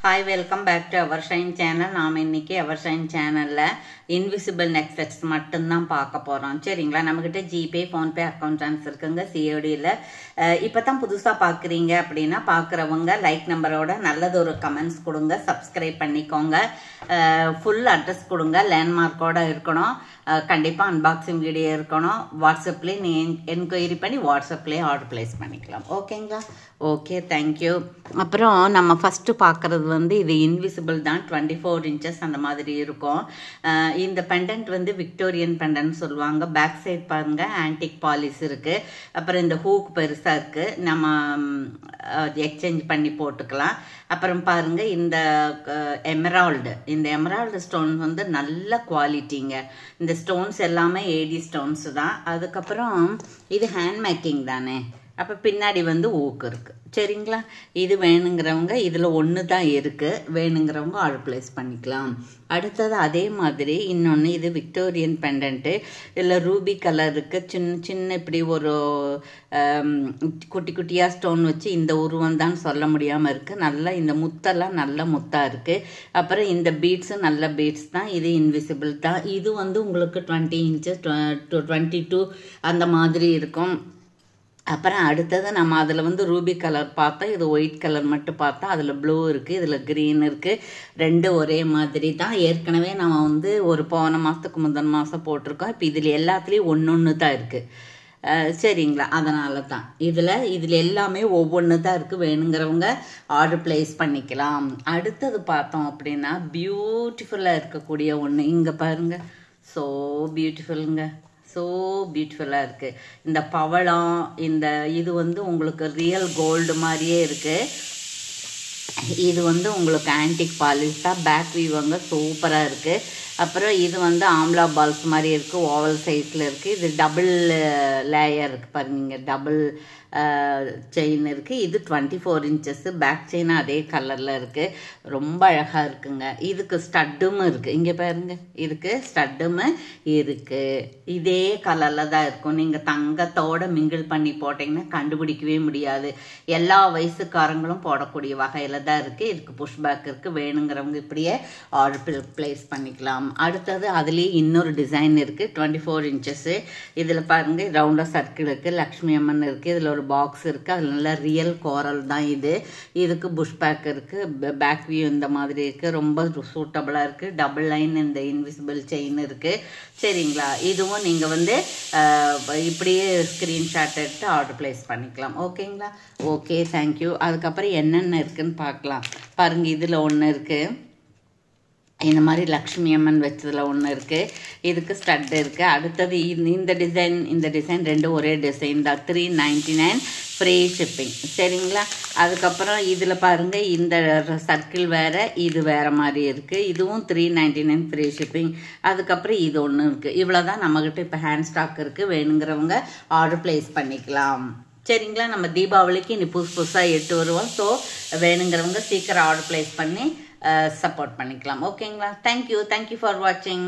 Hi, welcome back to our Shine channel. நாம இன்னைக்கு our Shine channelல invisible necklace மட்டும் தான் பார்க்க போறோம். சரிங்களா? நம்மகிட்ட ஜிபே, ஃபோன்பே அக்கவுண்ட் ட்ரான்ஸ்ஃபர் இருக்குங்க. சிஓடில இப்பதான் புதுசா பாக்குறீங்க அப்படின்னா பாக்குறவங்க லைக் நம்பரோட நல்லது ஒரு கமெண்ட்ஸ் கொடுங்க, சப்ஸ்கிரைப் பண்ணிக்கோங்க, ஃபுல் அட்ரஸ் கொடுங்க, லேண்ட்மார்க்கோட இருக்கணும், கண்டிப்பா அன்பாக்சிங் வீடியோ இருக்கணும். வாட்ஸ்அப்லேயே நீ என்கொயரி பண்ணி வாட்ஸ்அப்லேயே ஆர்டர் பிளேஸ் பண்ணிக்கலாம். ஓகேங்களா? Okay, thank you. அப்புறம் நம்ம ஃபர்ஸ்ட் பார்க்கறது வந்து இது இன்விசிபிள் தான், 24 இன்ச்சஸ் அந்த மாதிரி இருக்கும். இந்த பெண்டன்ட் வந்து விக்டோரியன் பெண்டன்ட் சொல்லுவாங்க. பேக் சைட் பாருங்க, ஆன்டிக் பாலிஸ் இருக்கு. அப்புறம் இந்த ஹூக் பெருசா இருக்கு, நம்ம எக்ஸ்சேஞ்ச் பண்ணி போட்டுக்கலாம். அப்புறம் பாருங்க இந்த எமரால்டு ஸ்டோன் வந்து நல்ல குவாலிட்டிங்க. இந்த ஸ்டோன்ஸ் எல்லாமே ஏடி ஸ்டோன்ஸ் தான். அதுக்கப்புறம் இது ஹேண்ட் மேக்கிங் தானே, அப்போ பின்னாடி வந்து ஊக்கு இருக்கு. சரிங்களா? இது வேணுங்கிறவங்க இதில் ஒன்று தான் இருக்கு, வேணுங்கிறவங்க ஆர்டர் பிளேஸ் பண்ணிக்கலாம். அடுத்தது அதே மாதிரி இன்னொன்று, இது விக்டோரியன் பெண்டன்ட்டு. இதில் ரூபி கலர் இருக்கு, சின்ன சின்ன இப்படி ஒரு குட்டி குட்டியாக ஸ்டோன் வச்சு இந்த உருவம் தான் சொல்ல முடியாமல் இருக்கு. நல்லா இந்த முத்தெல்லாம் நல்ல முத்தா இருக்கு. அப்புறம் இந்த பீட்ஸும் நல்ல பீட்ஸ் தான். இது இன்விசிபிள் தான். இது வந்து உங்களுக்கு 20 இன்ச்சஸ் 22 அந்த மாதிரி இருக்கும். அப்புறம் அடுத்தது நம்ம அதில் வந்து ரூபி கலர் பார்த்தா, இது ஒயிட் கலர் மட்டும் பார்த்தா, அதில் ப்ளூ இருக்குது, இதில் க்ரீன் இருக்குது. ரெண்டு ஒரே மாதிரி தான். ஏற்கனவே நம்ம வந்து ஒரு போன மாதத்துக்கு முந்தின மாதம் போட்டிருக்கோம். இப்போ இதில் எல்லாத்துலேயும் ஒன்று தான் இருக்குது. சரிங்களா? அதனால தான் இதில் எல்லாமே ஒவ்வொன்று தான் இருக்குது. வேணுங்கிறவங்க ஆர்டர் பிளேஸ் பண்ணிக்கலாம். அடுத்தது பார்த்தோம் அப்படின்னா பியூட்டிஃபுல்லாக இருக்கக்கூடிய ஒன்று இங்கே பாருங்கள். ஸோ பியூட்டிஃபுல்லுங்க, ஸோ பியூட்டிஃபுல்லாக இருக்குது. இந்த பவளம் இது வந்து உங்களுக்கு ரியல் கோல்டு மாதிரியே இருக்குது. இது வந்து உங்களுக்கு ஆன்டிக் பாலிஷ் தான். பேக் வியூவங்க சூப்பராக இருக்குது. அப்புறம் இது வந்து ஆம்லா பால்ஸ் மாதிரி இருக்குது, ஓவல் சைஸில் இருக்குது. இது டபுள் லேயர் இருக்குது பாருங்க, இங்கே டபுள் செயின் இருக்குது. இது 24 இன்ச்சஸ். பேக் செயின் அதே கலரில் இருக்குது, ரொம்ப அழகாக இருக்குங்க. இதுக்கு ஸ்டட்டும் இருக்குது, இங்கே பாருங்க, இதுக்கு ஸ்டட்டும் இருக்குது. இதே கலரில் தான் இருக்கும். நீங்கள் தங்கத்தோட மிங்கிள் பண்ணி போட்டிங்கன்னா கண்டுபிடிக்கவே முடியாது. எல்லா வயசுக்காரங்களும் போடக்கூடிய வகையில் தான் இருக்குது. இதுக்கு புஷ் பேக் இருக்குது. வேணுங்கிறவங்க இப்படியே ஆர்டர் பிளேஸ் பண்ணிக்கலாம். அடுத்தது அதுலேயே இன்னொரு டிசைன் இருக்குது, 24 இன்ச்சஸ்ஸு. இதில் பாருங்க, ரவுண்டாக சர்க்கிள் இருக்குது, லக்ஷ்மி அம்மன் இருக்குது, இதில் ஒரு பாக்ஸ் இருக்குது, அதில் நல்லா ரியல் கோரல் தான் இது. இதுக்கு புஷ் பேக் இருக்குது, பேக் வியூ இந்த மாதிரி இருக்குது, ரொம்ப சூட்டபுளாக இருக்குது. டபுள் லைன் இந்த இன்விசிபிள் செயின் இருக்குது. சரிங்களா? இதுவும் நீங்கள் வந்து இப்படியே ஸ்க்ரீன்ஷாட் எடுத்து ஆர்டர் பிளேஸ் பண்ணிக்கலாம். ஓகேங்களா? Okay, thank you. அதுக்கப்புறம் என்னென்ன இருக்குன்னு பார்க்கலாம். பாருங்கள், இதில் ஒன்று இருக்குது, இந்த மாதிரி லக்ஷ்மி அம்மன் வச்சதில் ஒன்று இருக்குது. இதுக்கு ஸ்டட் இருக்குது. அடுத்தது இந்த டிசைன் ரெண்டும் ஒரே டிசைன் தான். 399 ஃப்ரீ ஷிப்பிங். சரிங்களா? அதுக்கப்புறம் இதில் பாருங்கள், இந்த சர்க்கிள் வேறு, இது வேறு மாதிரி இருக்குது. இதுவும் 399 ஃப்ரீ ஷிப்பிங். அதுக்கப்புறம் இது ஒன்று இருக்குது. இவ்வளோ தான் நம்மக்கிட்ட இப்போ ஹேண்ட் ஸ்டாக் இருக்குது. வேணுங்கிறவங்க ஆர்டர் பிளேஸ் பண்ணிக்கலாம். சரிங்களா? நம்ம தீபாவளிக்கு இனி புதுசாக 8 வருவோம். ஸோ வேணுங்கிறவங்க சீக்கிரம் ஆர்டர் பிளேஸ் பண்ணி சப்போர்ட் பண்ணிக்கலாம். ஓகேங்களா? தேங்க்யூ ஃபார் வாட்சிங்.